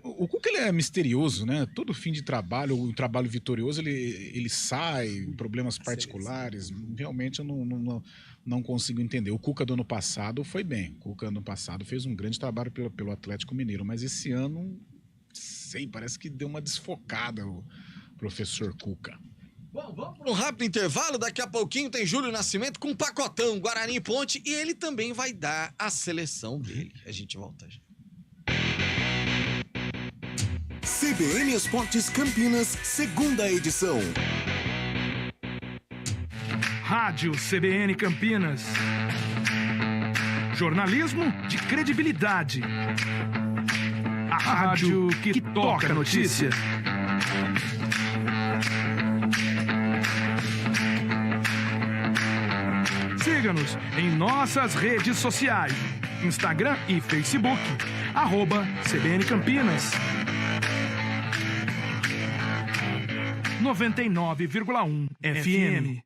O Cuca, ele é misterioso, né? Todo fim de trabalho, um trabalho vitorioso, ele sai, problemas particulares. Realmente eu não consigo entender. O Cuca do ano passado foi bem. O Cuca do ano passado fez um grande trabalho pelo Atlético Mineiro, mas esse ano, sei, parece que deu uma desfocada o professor Cuca. Bom, vamos para um rápido intervalo. Daqui a pouquinho tem Júlio Nascimento com um pacotão, Guarani e Ponte, e ele também vai dar a seleção dele. A gente volta já. CBN Esportes Campinas, segunda edição. Rádio CBN Campinas. Jornalismo de credibilidade. A rádio que toca a notícia. Siga-nos em nossas redes sociais. Instagram e Facebook. @CBN Campinas. 99,1 FM.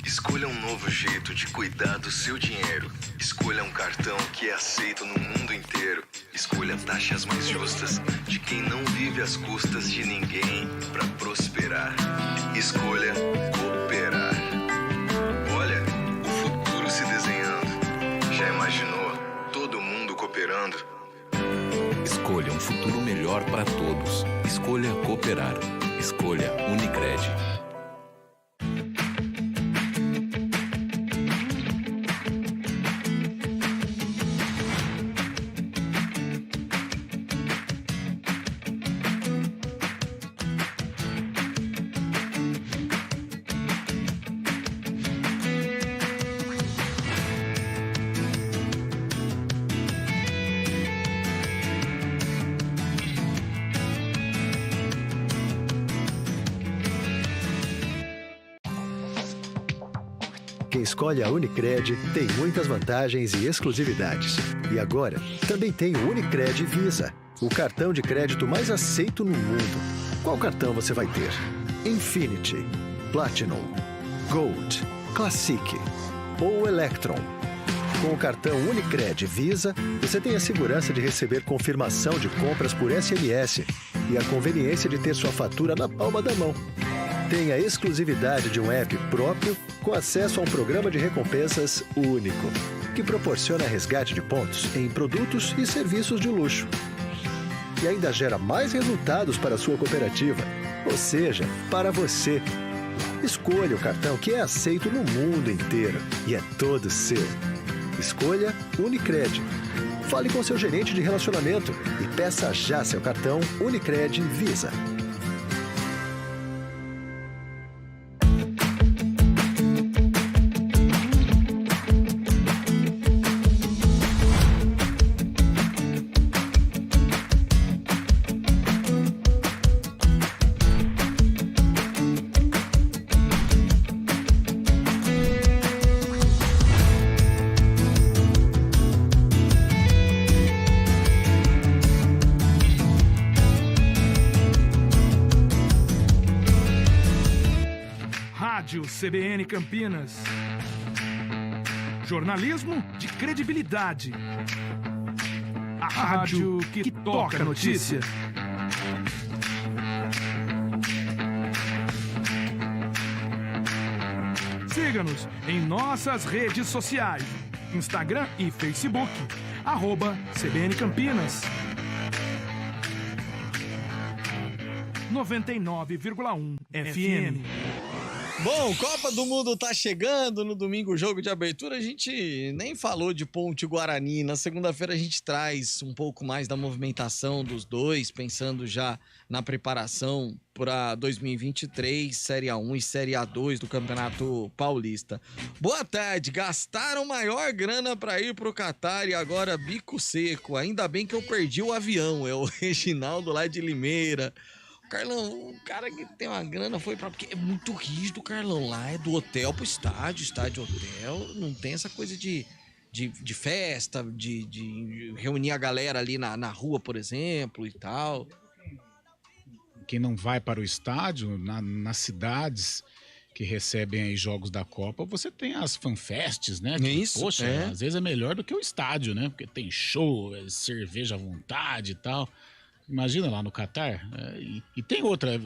Escolha um novo jeito de cuidar do seu dinheiro. Escolha um cartão que é aceito no mundo inteiro. Escolha taxas mais justas de quem não vive às custas de ninguém para prosperar. Escolha cooperar. Olha, o futuro se desenhando. Já imaginou todo mundo cooperando? Escolha um futuro melhor para todos. Escolha cooperar. Escolha Unicred. Quem escolhe a Unicred tem muitas vantagens e exclusividades. E agora, também tem o Unicred Visa, o cartão de crédito mais aceito no mundo. Qual cartão você vai ter? Infinity, Platinum, Gold, Classic ou Electron? Com o cartão Unicred Visa, você tem a segurança de receber confirmação de compras por SMS e a conveniência de ter sua fatura na palma da mão. Tem a exclusividade de um app próprio com acesso a um programa de recompensas único, que proporciona resgate de pontos em produtos e serviços de luxo. E ainda gera mais resultados para a sua cooperativa, ou seja, para você. Escolha o cartão que é aceito no mundo inteiro e é todo seu. Escolha Unicred. Fale com seu gerente de relacionamento e peça já seu cartão Unicred Visa. Rádio CBN Campinas. Jornalismo de credibilidade. A rádio que toca a notícia. Siga-nos em nossas redes sociais, Instagram e Facebook, @CBN Campinas. 99,1 FM. Bom, Copa do Mundo tá chegando, no domingo, jogo de abertura, a gente nem falou de Ponte Guarani, na segunda-feira a gente traz um pouco mais da movimentação dos dois, pensando já na preparação para 2023, Série A1 e Série A2 do Campeonato Paulista. Boa tarde, gastaram maior grana para ir pro Catar e agora bico seco, ainda bem que eu perdi o avião, é o Reginaldo lá de Limeira. Carlão, o cara que tem uma grana foi pra... Porque é muito rígido, Carlão. Lá é do hotel pro estádio, hotel. Não tem essa coisa de festa, de reunir a galera ali na rua, por exemplo, e tal. Quem não vai para o estádio, nas cidades que recebem aí jogos da Copa, você tem as fanfests, né? Que, isso, poxa, às vezes é melhor do que o estádio, né? Porque tem show, cerveja à vontade e tal. Imagina lá no Catar. E tem outra.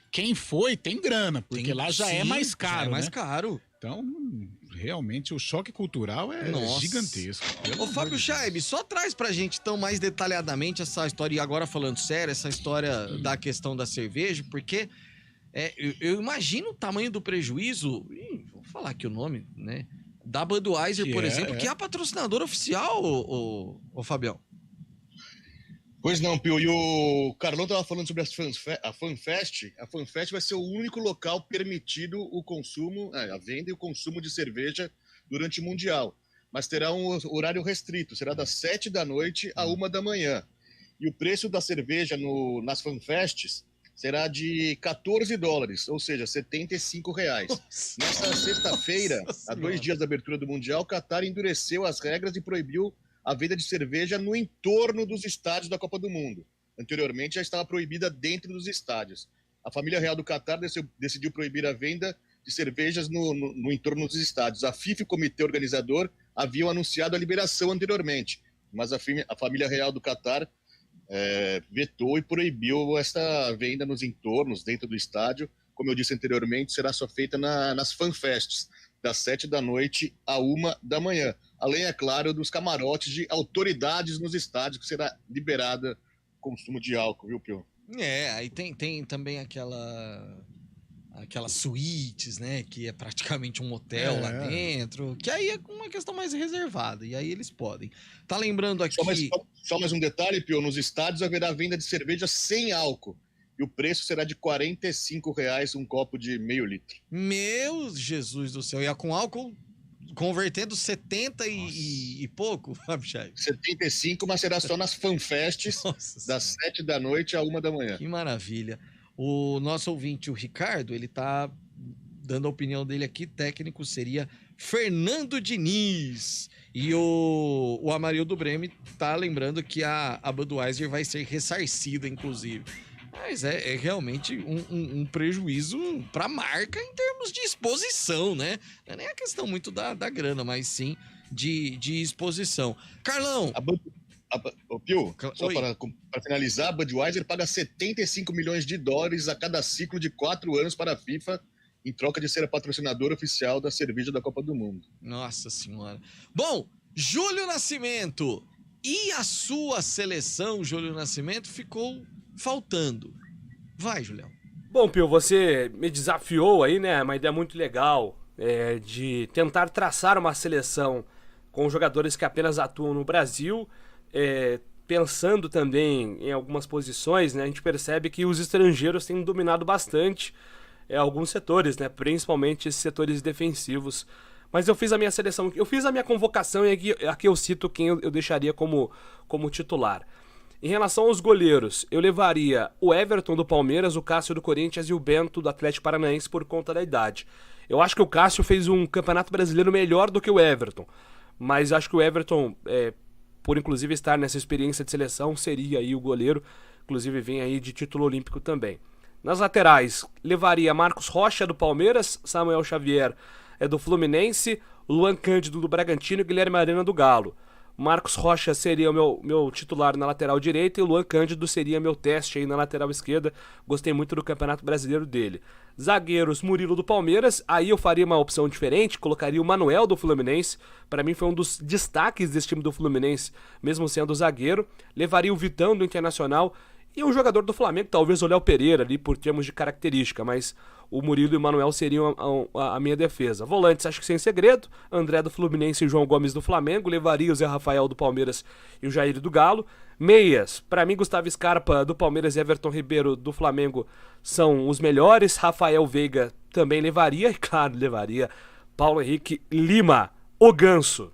Quem foi tem grana, porque lá já é mais caro. Já é mais caro. Então, realmente, o choque cultural é gigantesco. Ô, Fábio Chaib, só traz pra gente, então, mais detalhadamente essa história, e agora falando sério, essa história da questão da cerveja, porque eu imagino o tamanho do prejuízo, vou falar aqui o nome, né? Da Budweiser, por exemplo, que é a patrocinadora oficial, ô Fabião. Pois não, Pio. E o Carlão estava falando sobre a FanFest. A FanFest vai ser o único local permitido o consumo, a venda e o consumo de cerveja durante o Mundial. Mas terá um horário restrito. Será das 7 da noite à 1 da manhã. E o preço da cerveja nas FanFests será de $14, ou seja, R$75. Nessa sexta-feira, há 2 dias da abertura do Mundial, o Qatar endureceu as regras e proibiu a venda de cerveja no entorno dos estádios da Copa do Mundo. Anteriormente já estava proibida dentro dos estádios. A família real do Qatar decidiu proibir a venda de cervejas no entorno dos estádios. A FIFA e o comitê organizador haviam anunciado a liberação anteriormente, mas a família real do Qatar vetou e proibiu essa venda nos entornos, dentro do estádio. Como eu disse anteriormente, será só feita nas fanfests, das 7 da noite à 1 da manhã. Além, é claro, dos camarotes de autoridades nos estádios, que será liberada o consumo de álcool, viu, Pio? Aí tem também aquelas suítes, né, que é praticamente um hotel lá dentro, que aí é uma questão mais reservada, e aí eles podem. Tá lembrando aqui... Só mais um detalhe, Pio, nos estádios haverá venda de cerveja sem álcool, e o preço será de R$45 um copo de meio litro. Meu Jesus do céu, e com álcool convertendo 70 e pouco, Fábio Chaib? 75, mas será só nas fanfests, das 7 da noite à 1 da manhã. Que maravilha. O nosso ouvinte, o Ricardo, ele tá dando a opinião dele aqui, técnico seria Fernando Diniz. E o Amarildo Breme tá lembrando que a Budweiser vai ser ressarcida, inclusive. Mas é realmente um prejuízo para a marca em termos de exposição, né? Não é nem a questão muito da grana, mas sim de exposição. Carlão! Pio, só para finalizar, a Budweiser paga $75 milhões a cada ciclo de 4 anos para a FIFA, em troca de ser a patrocinadora oficial da cerveja da Copa do Mundo. Nossa Senhora. Bom, Júlio Nascimento e a sua seleção, Júlio Nascimento, ficou faltando. Vai, Julião. Bom, Pio, você me desafiou aí, né? Uma ideia muito legal de tentar traçar uma seleção com jogadores que apenas atuam no Brasil, pensando também em algumas posições, né? A gente percebe que os estrangeiros têm dominado bastante alguns setores, né? Principalmente esses setores defensivos. Mas eu fiz a minha seleção, eu fiz a minha convocação e aqui eu cito quem eu deixaria como titular. Em relação aos goleiros, eu levaria o Everton do Palmeiras, o Cássio do Corinthians e o Bento do Atlético Paranaense por conta da idade. Eu acho que o Cássio fez um campeonato brasileiro melhor do que o Everton, mas acho que o Everton, por inclusive estar nessa experiência de seleção, seria aí o goleiro, inclusive vem aí de título olímpico também. Nas laterais, levaria Marcos Rocha do Palmeiras, Samuel Xavier do Fluminense, Luan Cândido do Bragantino e Guilherme Arana do Galo. Marcos Rocha seria o meu titular na lateral direita e o Luan Cândido seria meu teste aí na lateral esquerda. Gostei muito do Campeonato Brasileiro dele. Zagueiros, Murilo do Palmeiras. Aí eu faria uma opção diferente, colocaria o Manuel do Fluminense. Para mim foi um dos destaques desse time do Fluminense, mesmo sendo zagueiro. Levaria o Vitão do Internacional e um jogador do Flamengo, talvez o Léo Pereira ali por termos de característica, mas o Murilo e o Manuel seriam a minha defesa. Volantes, acho que sem segredo, André do Fluminense e João Gomes do Flamengo, levaria o Zé Rafael do Palmeiras e o Jair do Galo. Meias, para mim Gustavo Scarpa do Palmeiras e Everton Ribeiro do Flamengo são os melhores. Rafael Veiga também levaria, e claro, levaria Paulo Henrique Lima, o Ganso.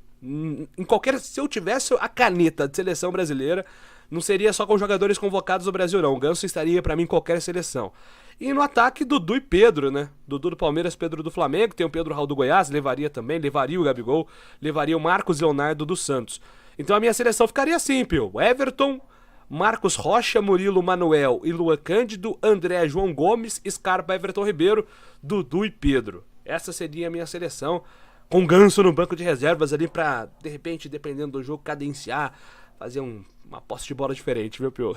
Se eu tivesse a caneta de seleção brasileira, não seria só com jogadores convocados do Brasil, não. O Ganso estaria pra mim em qualquer seleção. E no ataque, Dudu e Pedro, né? Dudu do Palmeiras, Pedro do Flamengo. Tem o Pedro Raul do Goiás, levaria também. Levaria o Gabigol, levaria o Marcos Leonardo do Santos. Então a minha seleção ficaria assim, Pio. Everton, Marcos Rocha, Murilo, Manuel e Luan Cândido, André, João Gomes, Scarpa, Everton Ribeiro, Dudu e Pedro. Essa seria a minha seleção. Com Ganso no banco de reservas ali pra, de repente, dependendo do jogo, cadenciar, fazer uma posse de bola diferente, viu, Pio?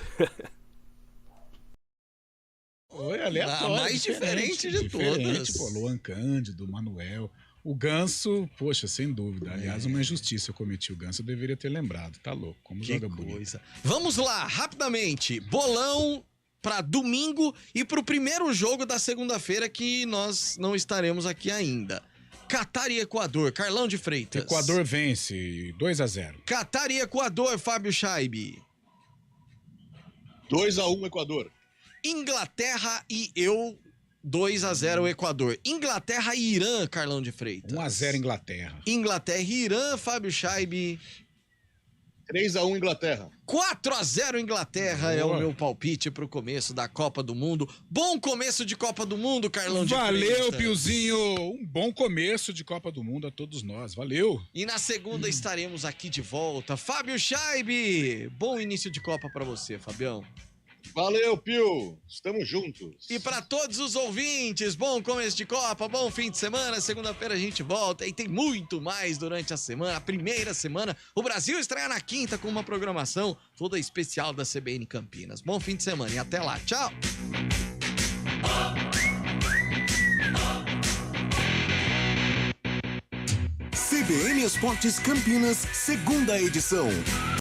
Oi, aleatório. A mais diferente de todas. Pô, Luan Cândido, Manuel. O Ganso, poxa, sem dúvida. Aliás, uma injustiça eu cometi. O Ganso eu deveria ter lembrado. Tá louco, como joga bonito. Vamos lá, rapidamente. Bolão para domingo e pro primeiro jogo da segunda-feira que nós não estaremos aqui ainda. Catar e Equador, Carlão de Freitas. Equador vence 2-0. Catar e Equador, Fábio Scheibe. 2-1 Equador. Inglaterra e eu, 2-0 Equador. Inglaterra e Irã, Carlão de Freitas. 1-0 Inglaterra. Inglaterra e Irã, Fábio Scheibe. 3-1 Inglaterra. 4-0 Inglaterra é o meu palpite pro começo da Copa do Mundo. Bom começo de Copa do Mundo, Carlão de Freitas. Valeu, Piozinho. Um bom começo de Copa do Mundo a todos nós. Valeu. E na segunda estaremos aqui de volta. Fábio Scheibe. Bom início de Copa pra você, Fabião. Valeu, Pio. Estamos juntos. E para todos os ouvintes, bom começo de Copa, bom fim de semana. Segunda-feira a gente volta e tem muito mais durante a semana. A primeira semana, o Brasil estreia na quinta com uma programação toda especial da CBN Campinas. Bom fim de semana e até lá. Tchau. CBN Esportes Campinas, segunda edição.